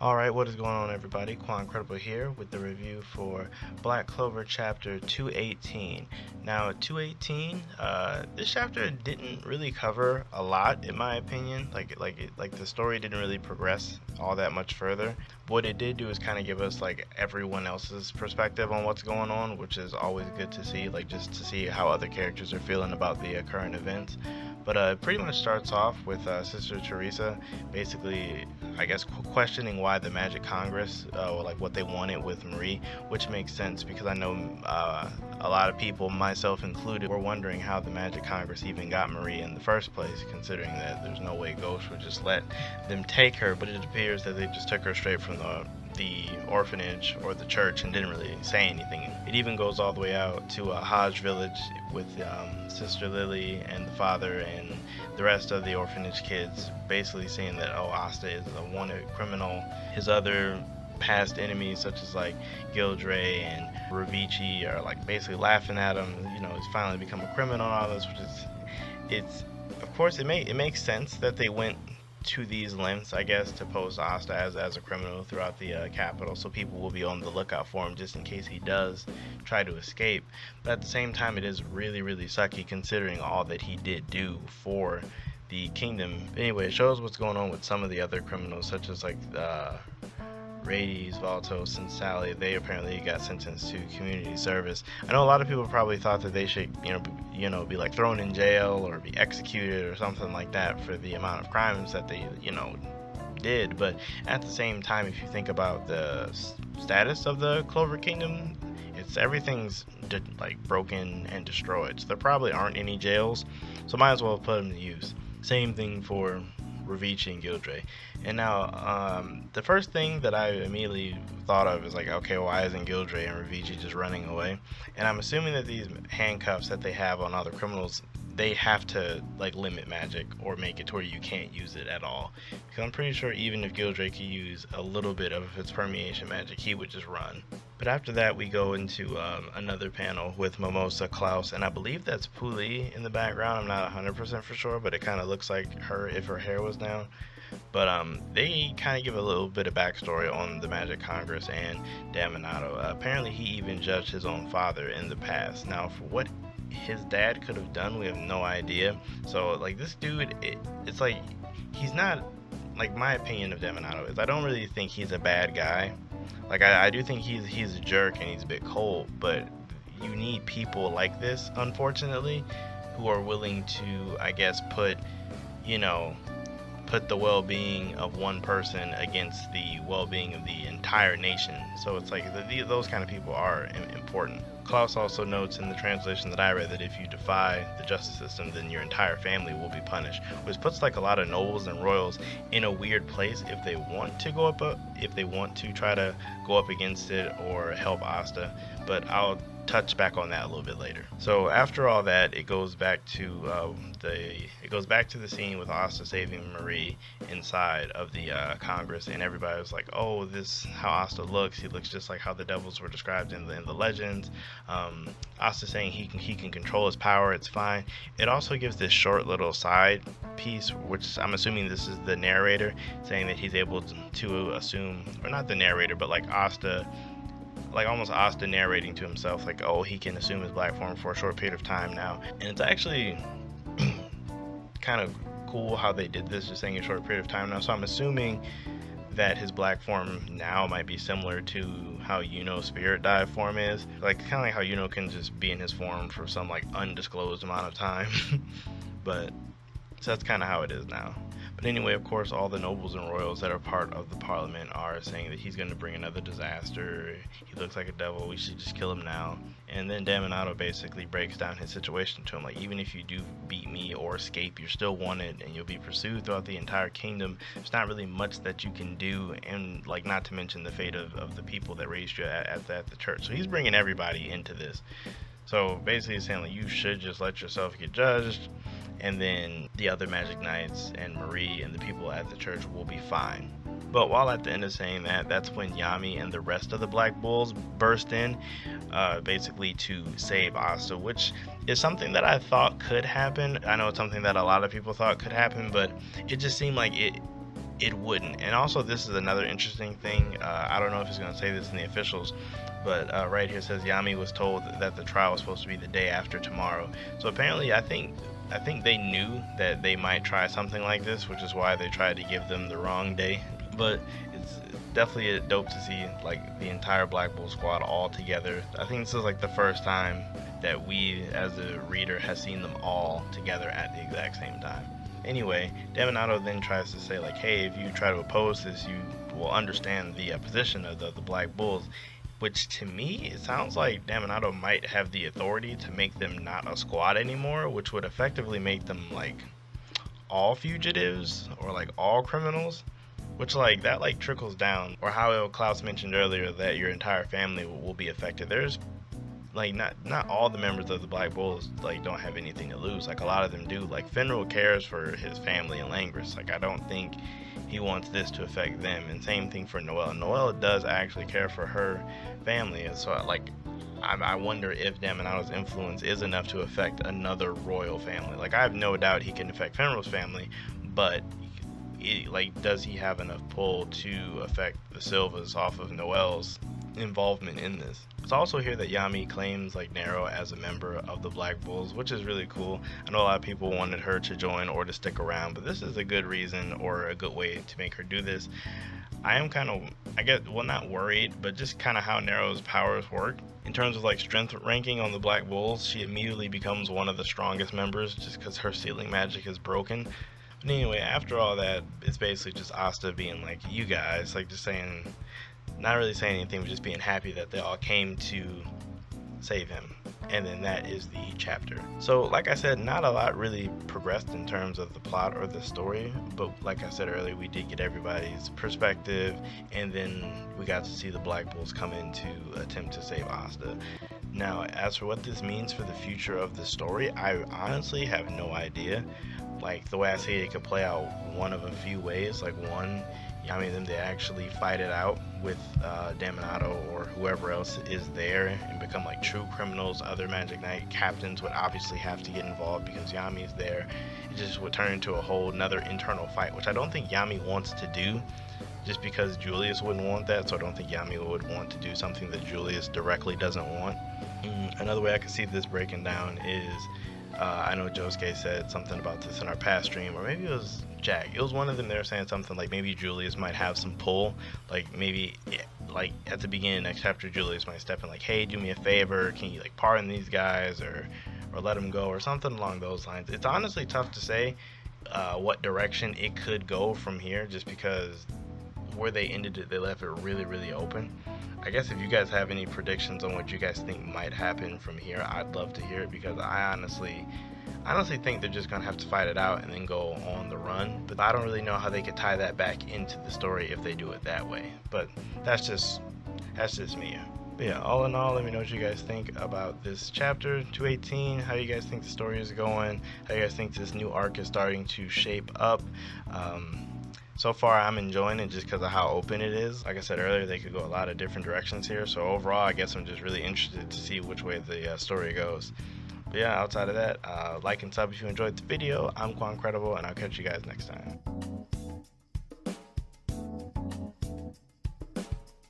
Alright, what is going on, everybody? Quancredible here with the review for Black Clover chapter 218. Now, 218, this chapter didn't really cover a lot, in my opinion. Like the story didn't really progress all that much further. What it did do is kind of give us like everyone else's perspective on what's going on, which is always good to see, like just to see how other characters are feeling about the current events. But it pretty much starts off with Sister Teresa basically, I guess, questioning why the Magic Congress, like what they wanted with Marie, which makes sense because I know a lot of people, myself included, were wondering how the Magic Congress even got Marie in the first place, considering that there's no way Ghost would just let them take her, but it appears that they just took her straight from the orphanage or the church and didn't really say anything. It even goes all the way out to a Hodge village with Sister Lily and the father and the rest of the orphanage kids basically saying that, oh, Asta is a wanted criminal. His other past enemies such as like Gildray and Ravici are like basically laughing at him. You know, he's finally become a criminal and all this, which is, it's, of course it makes sense that they went to these lengths, I guess, to pose Asta as a criminal throughout the capital, so people will be on the lookout for him just in case he does try to escape. But at the same time, it is really sucky considering all that he did do for the kingdom. But anyway, it shows what's going on with some of the other criminals, such as like Rades, Valtos, and Sally. They apparently got sentenced to community service. I know a lot of people probably thought that they should, be like thrown in jail or be executed or something like that for the amount of crimes that they, did. But at the same time, if you think about the status of the Clover Kingdom, everything's like broken and destroyed. So there probably aren't any jails. So might as well put them to use. Same thing for Ravici and Gildray. And now the first thing that I immediately thought of is like, okay, why isn't Gildray and Ravici just running away? And I'm assuming that these handcuffs that they have on other criminals, they have to like limit magic or make it to where you can't use it at all, because I'm pretty sure even if Gildray could use a little bit of its permeation magic, he would just run. But after that, we go into another panel with Mimosa, Klaus, and I believe that's Puli in the background. I'm not 100% for sure, but it kind of looks like her if her hair was down. But they kind of give a little bit of backstory on the Magic Congress and Daminato. Apparently he even judged his own father in the past. Now, for what his dad could have done, we have no idea. So like this dude, it's like he's not, like, my opinion of Daminato is I don't really think he's a bad guy. Like I do think he's a jerk and he's a bit cold, but you need people like this, unfortunately, who are willing to, I guess, put the well-being of one person against the well-being of the entire nation. So it's like those kind of people are important. Klaus also notes in the translation that I read that if you defy the justice system, then your entire family will be punished, which puts like a lot of nobles and royals in a weird place if they want to try to go up against it or help Asta. But I'll touch back on that a little bit later. So after all that, it goes back to the scene with Asta saving Marie inside of the Congress, and everybody was like, "Oh, this how Asta looks. He looks just like how the devils were described in the legends." Asta saying he can control his power. It's fine. It also gives this short little side piece, which I'm assuming this is the narrator saying that he's able to assume, or not the narrator, but like Asta. Like almost Asta narrating to himself, like, oh, he can assume his black form for a short period of time now. And it's actually kind of cool how they did this, just saying a short period of time now. So I'm assuming that his black form now might be similar to how Yuno's spirit dive form is. Like kind of like how Yuno can just be in his form for some like undisclosed amount of time. But so that's kind of how it is now. But anyway, of course, all the nobles and royals that are part of the parliament are saying that he's going to bring another disaster. He looks like a devil. We should just kill him now. And then Daminato basically breaks down his situation to him. Like, even if you do beat me or escape, you're still wanted and you'll be pursued throughout the entire kingdom. There's not really much that you can do. And, like, not to mention the fate of the people that raised you at the church. So he's bringing everybody into this. So basically he's saying, like, you should just let yourself get judged, and then the other Magic Knights and Marie and the people at the church will be fine. But while at the end of saying that, that's when Yami and the rest of the Black Bulls burst in, basically to save Asta, which is something that I thought could happen. I know it's something that a lot of people thought could happen, but it just seemed like it wouldn't. And also, this is another interesting thing. I don't know if he's going to say this in the officials, but right here says Yami was told that the trial was supposed to be the day after tomorrow. So apparently, I think they knew that they might try something like this, which is why they tried to give them the wrong day. But it's definitely dope to see like the entire Black Bull squad all together. I think this is like the first time that we as a reader has seen them all together at the exact same time. Anyway, Daminato then tries to say like, hey, if you try to oppose this, you will understand the position of the Black Bulls, which to me, it sounds like Daminato might have the authority to make them not a squad anymore, which would effectively make them like all fugitives or like all criminals, which like that like trickles down, or how Klaus mentioned earlier that your entire family will be affected. There's like not all the members of the Black Bulls like don't have anything to lose. Like a lot of them do. Like Finral cares for his family and Langris. Like I don't think he wants this to affect them. And same thing for Noelle. Noelle does actually care for her family. And so like I wonder if Daminato's influence is enough to affect another royal family. Like I have no doubt he can affect Finral's family, but like does he have enough pull to affect the Silvas off of Noelle's involvement in this? It's also here that Yami claims like Nero as a member of the Black Bulls, which is really cool. I know a lot of people wanted her to join or to stick around, but this is a good reason or a good way to make her do this. I am kind of, I guess, well, not worried, but just kind of how Nero's powers work. In terms of like strength ranking on the Black Bulls, she immediately becomes one of the strongest members just because her sealing magic is broken. But anyway, after all that, it's basically just Asta being like, you guys, like just saying, not really saying anything, but just being happy that they all came to save him. And then that is the chapter. So like I said, not a lot really progressed in terms of the plot or the story, but like I said earlier, we did get everybody's perspective, and then we got to see the Black Bulls come in to attempt to save Asta. Now, as for what this means for the future of the story, I honestly have no idea. Like the way I see it, it could play out one of a few ways. Like one, Yami and them, they actually fight it out with Daminato or whoever else is there and become like true criminals. Other Magic Knight captains would obviously have to get involved because Yami is there. It just would turn into a whole another internal fight, which I don't think Yami wants to do, just because Julius wouldn't want that. So I don't think Yami would want to do something that Julius directly doesn't want. Another way I could see this breaking down is, I know Josuke said something about this in our past stream, or maybe it was Jack. It was one of them. They were saying something like maybe Julius might have some pull. Like maybe like at the beginning of next chapter, Julius might step in like, hey, do me a favor, can you like pardon these guys or let them go or something along those lines. It's honestly tough to say what direction it could go from here, just because where they ended it, they left it really, really open. I guess if you guys have any predictions on what you guys think might happen from here, I'd love to hear it, because I honestly think they're just gonna have to fight it out and then go on the run. But I don't really know how they could tie that back into the story if they do it that way. But that's just me. But yeah, all in all, let me know what you guys think about this chapter 218. How you guys think the story is going? How you guys think this new arc is starting to shape up? So far, I'm enjoying it just because of how open it is. Like I said earlier, they could go a lot of different directions here. So overall, I guess I'm just really interested to see which way the story goes. But yeah, outside of that, like and sub if you enjoyed the video. I'm Quancredible, and I'll catch you guys next time.